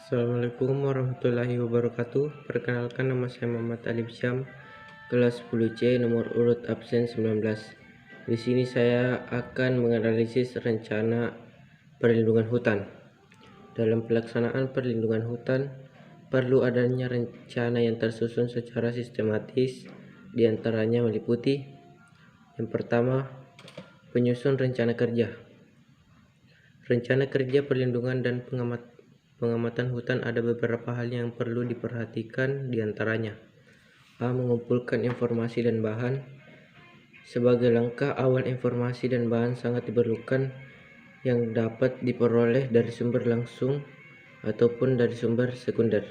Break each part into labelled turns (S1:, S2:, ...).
S1: Assalamualaikum warahmatullahi wabarakatuh. Perkenalkan, nama saya Muhammad Alif Syam, kelas 10C, nomor urut absen 19. Di sini saya akan menganalisis rencana perlindungan hutan. Dalam pelaksanaan perlindungan hutan, perlu adanya rencana yang tersusun secara sistematis, diantaranya meliputi: yang pertama, penyusun rencana kerja. Rencana kerja perlindungan dan pengamatan hutan ada beberapa hal yang perlu diperhatikan, diantaranya: A. Mengumpulkan informasi dan bahan. Sebagai langkah awal, informasi dan bahan sangat diperlukan yang dapat diperoleh dari sumber langsung ataupun dari sumber sekunder.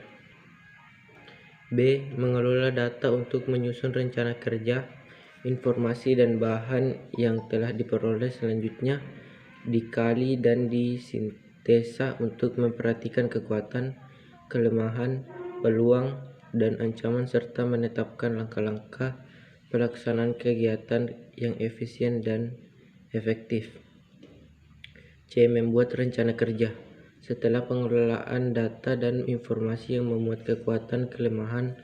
S1: B. Mengelola data untuk menyusun rencana kerja. Informasi dan bahan yang telah diperoleh selanjutnya dikali dan disintesa untuk memperhatikan kekuatan, kelemahan, peluang, dan ancaman serta menetapkan langkah-langkah pelaksanaan kegiatan yang efisien dan efektif. C. Membuat rencana kerja. Setelah pengelolaan data dan informasi yang memuat kekuatan, kelemahan,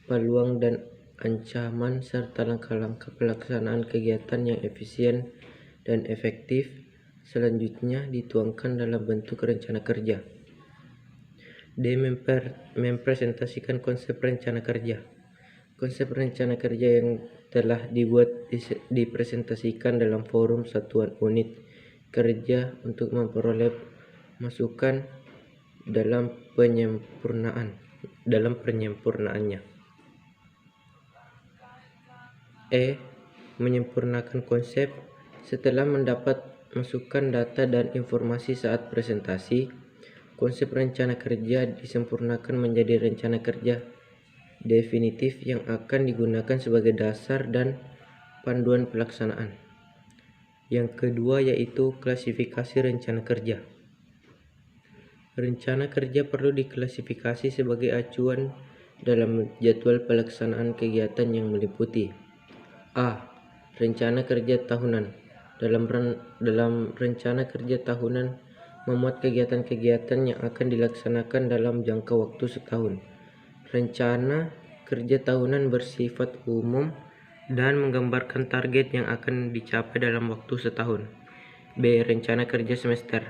S1: peluang, dan ancaman serta langkah-langkah pelaksanaan kegiatan yang efisien dan efektif, selanjutnya dituangkan dalam bentuk rencana kerja. D. Mempresentasikan konsep rencana kerja. Konsep rencana kerja yang telah dibuat dipresentasikan dalam forum satuan unit kerja untuk memperoleh masukan dalam penyempurnaannya. E. Menyempurnakan konsep. Setelah mendapat masukan data dan informasi saat presentasi, konsep rencana kerja disempurnakan menjadi rencana kerja definitif yang akan digunakan sebagai dasar dan panduan pelaksanaan. Yang kedua yaitu klasifikasi rencana kerja. Rencana kerja perlu diklasifikasi sebagai acuan dalam jadwal pelaksanaan kegiatan yang meliputi: A. Rencana kerja tahunan. Dalam rencana kerja tahunan memuat kegiatan-kegiatan yang akan dilaksanakan dalam jangka waktu setahun. Rencana kerja tahunan bersifat umum dan menggambarkan target yang akan dicapai dalam waktu setahun. B. Rencana kerja semester.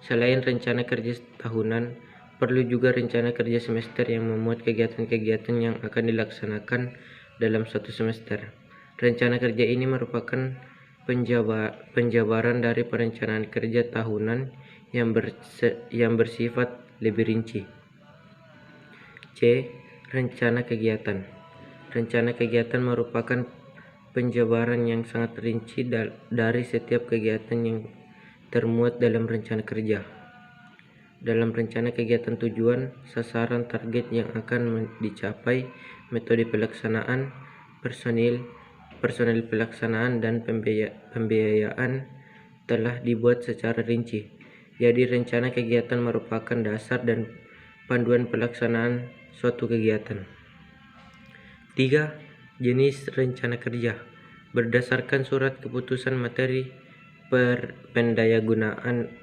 S1: Selain rencana kerja tahunan, perlu juga rencana kerja semester yang memuat kegiatan-kegiatan yang akan dilaksanakan dalam satu semester. Rencana kerja ini merupakan penjabaran dari perencanaan kerja tahunan yang bersifat lebih rinci. C. Rencana kegiatan. Rencana kegiatan merupakan penjabaran yang sangat rinci dari setiap kegiatan yang termuat dalam rencana kerja. Dalam rencana kegiatan, tujuan, sasaran, target yang akan dicapai, metode pelaksanaan, personil pelaksanaan, dan pembiayaan telah dibuat secara rinci. Jadi rencana kegiatan merupakan dasar dan panduan pelaksanaan suatu kegiatan. 3. Jenis rencana kerja. Berdasarkan surat keputusan materi pendayagunaan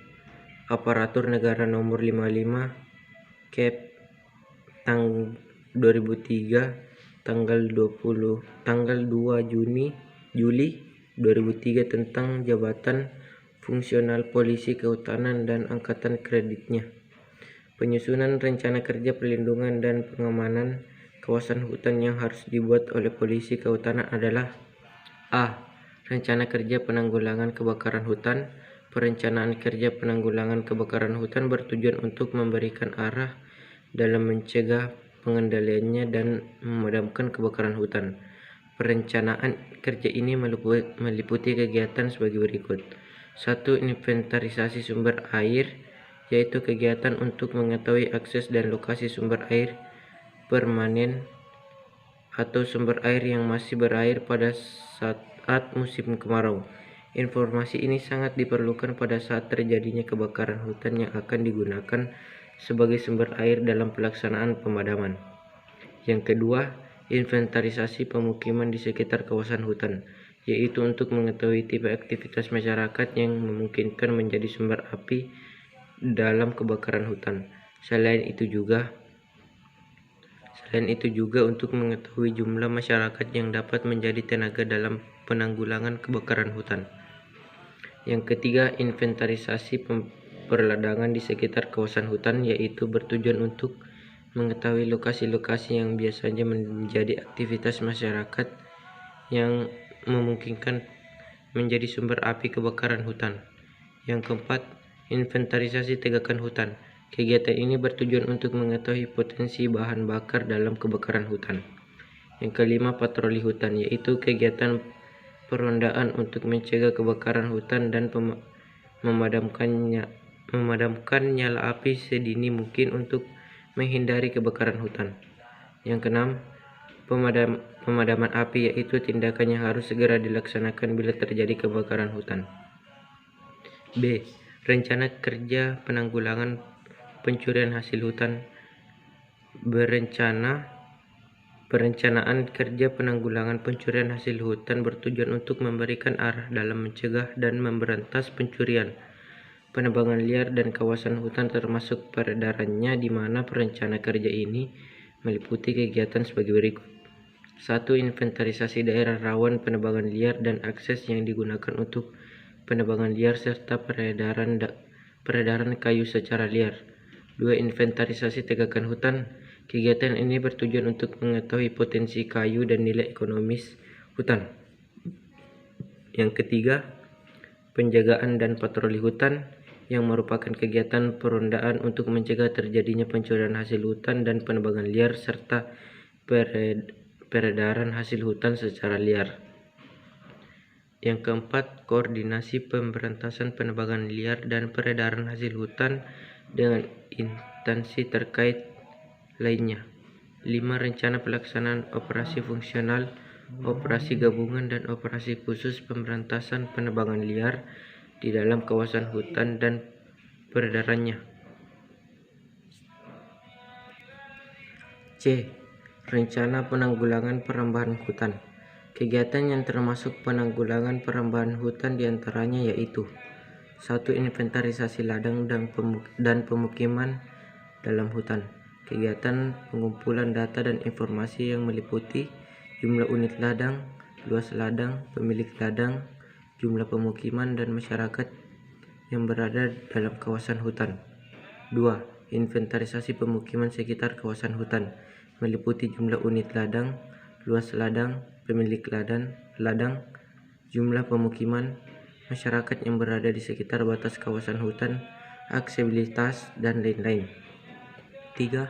S1: aparatur negara nomor 55 Kep 2003 tanggal 2 Juli 2003 tentang jabatan fungsional polisi kehutanan dan angkatan kreditnya. Penyusunan rencana kerja perlindungan dan pengamanan kawasan hutan yang harus dibuat oleh polisi kehutanan adalah: A. Rencana kerja penanggulangan kebakaran hutan. Perencanaan kerja penanggulangan kebakaran hutan bertujuan untuk memberikan arah dalam mencegah, pengendaliannya, dan memadamkan kebakaran hutan. Perencanaan kerja ini meliputi kegiatan sebagai berikut: 1. Inventarisasi sumber air, yaitu kegiatan untuk mengetahui akses dan lokasi sumber air permanen atau sumber air yang masih berair pada saat musim kemarau. Informasi ini sangat diperlukan pada saat terjadinya kebakaran hutan yang akan digunakan sebagai sumber air dalam pelaksanaan pemadaman. Yang kedua, inventarisasi pemukiman di sekitar kawasan hutan, yaitu untuk mengetahui tipe aktivitas masyarakat yang memungkinkan menjadi sumber api dalam kebakaran hutan. Selain itu juga untuk mengetahui jumlah masyarakat yang dapat menjadi tenaga dalam penanggulangan kebakaran hutan. Yang ketiga, inventarisasi perladangan di sekitar kawasan hutan, yaitu bertujuan untuk mengetahui lokasi-lokasi yang biasanya menjadi aktivitas masyarakat yang memungkinkan menjadi sumber api kebakaran hutan. Yang keempat, inventarisasi tegakan hutan. Kegiatan ini bertujuan untuk mengetahui potensi bahan bakar dalam kebakaran hutan. Yang kelima, patroli hutan, yaitu kegiatan perondaan untuk mencegah kebakaran hutan dan memadamkan nyala api sedini mungkin untuk menghindari kebakaran hutan. Yang keenam, pemadaman api, yaitu tindakan yang harus segera dilaksanakan bila terjadi kebakaran hutan. B. Rencana kerja penanggulangan pencurian hasil hutan. Perencanaan kerja penanggulangan pencurian hasil hutan bertujuan untuk memberikan arah dalam mencegah dan memberantas pencurian, penebangan liar dan kawasan hutan termasuk peredarannya, di mana perencana kerja ini meliputi kegiatan sebagai berikut. 1. Inventarisasi daerah rawan penebangan liar dan akses yang digunakan untuk penebangan liar serta peredaran kayu secara liar. 2. Inventarisasi tegakan hutan. Kegiatan ini bertujuan untuk mengetahui potensi kayu dan nilai ekonomis hutan. Yang ketiga, penjagaan dan patroli hutan, yang merupakan kegiatan perondaan untuk mencegah terjadinya pencurian hasil hutan dan penebangan liar serta peredaran hasil hutan secara liar. Yang keempat, koordinasi pemberantasan penebangan liar dan peredaran hasil hutan dengan instansi terkait lainnya. 5. Rencana pelaksanaan operasi fungsional, operasi gabungan dan operasi khusus pemberantasan penebangan liar di dalam kawasan hutan dan peredarannya. C. Rencana penanggulangan perambahan hutan. Kegiatan yang termasuk penanggulangan perambahan hutan diantaranya yaitu 1. Inventarisasi ladang dan pemukiman dalam hutan. Kegiatan pengumpulan data dan informasi yang meliputi jumlah unit ladang, luas ladang, pemilik ladang, jumlah pemukiman dan masyarakat yang berada dalam kawasan hutan. 2. Inventarisasi pemukiman sekitar kawasan hutan, meliputi jumlah unit ladang, luas ladang, pemilik ladang, jumlah pemukiman, masyarakat yang berada di sekitar batas kawasan hutan, aksesibilitas, dan lain-lain. 3.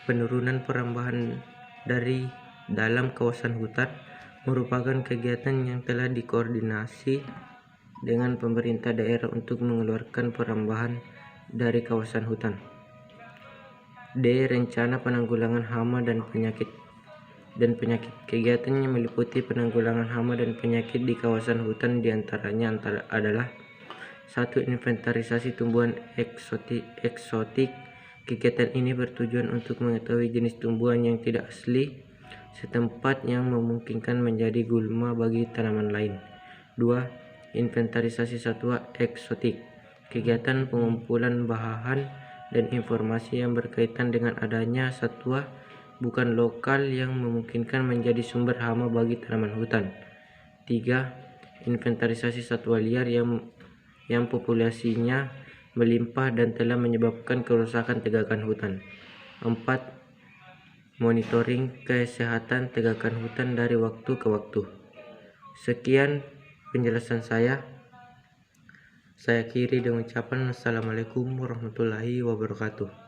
S1: Penurunan perambahan dari dalam kawasan hutan merupakan kegiatan yang telah dikoordinasi dengan pemerintah daerah untuk mengeluarkan perambahan dari kawasan hutan. D. Rencana penanggulangan hama dan penyakit. Kegiatan yang meliputi penanggulangan hama dan penyakit di kawasan hutan diantaranya adalah 1. Inventarisasi tumbuhan eksotik. Kegiatan ini bertujuan untuk mengetahui jenis tumbuhan yang tidak asli setempat yang memungkinkan menjadi gulma bagi tanaman lain. 2. Inventarisasi satwa eksotik. Kegiatan pengumpulan bahan dan informasi yang berkaitan dengan adanya satwa bukan lokal yang memungkinkan menjadi sumber hama bagi tanaman hutan. 3. Inventarisasi satwa liar yang populasinya melimpah dan telah menyebabkan kerusakan tegakan hutan. 4. Monitoring kesehatan tegakan hutan dari waktu ke waktu. Sekian penjelasan saya. Saya akhiri dengan ucapan Assalamualaikum warahmatullahi wabarakatuh.